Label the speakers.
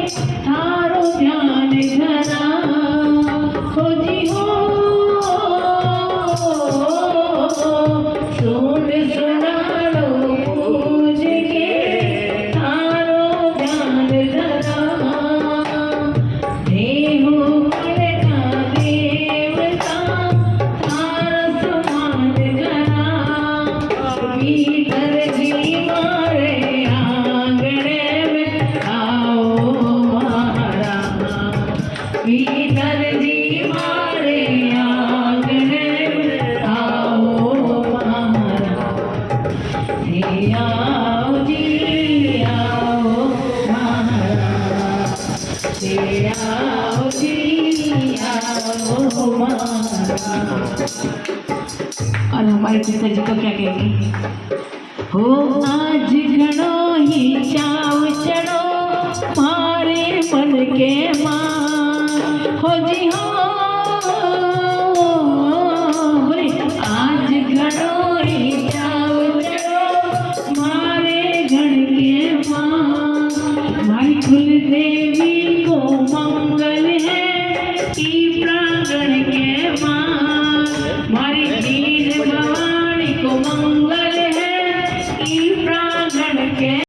Speaker 1: थारो ध्यान धरा खोजी हो सुन सुनाड़ो पूज के थारो ध्यान धरा देहु करता देवता थार समान करा भीतर जी मारे आंगणे में आओ महारा भीतर जी मारे आंगणे में आओ महारा हे आओ जी आओ महारा हे आओ जी आओ महारा। और हमारे पिता जी को क्या कहेंगे हो आज घणो ही चाव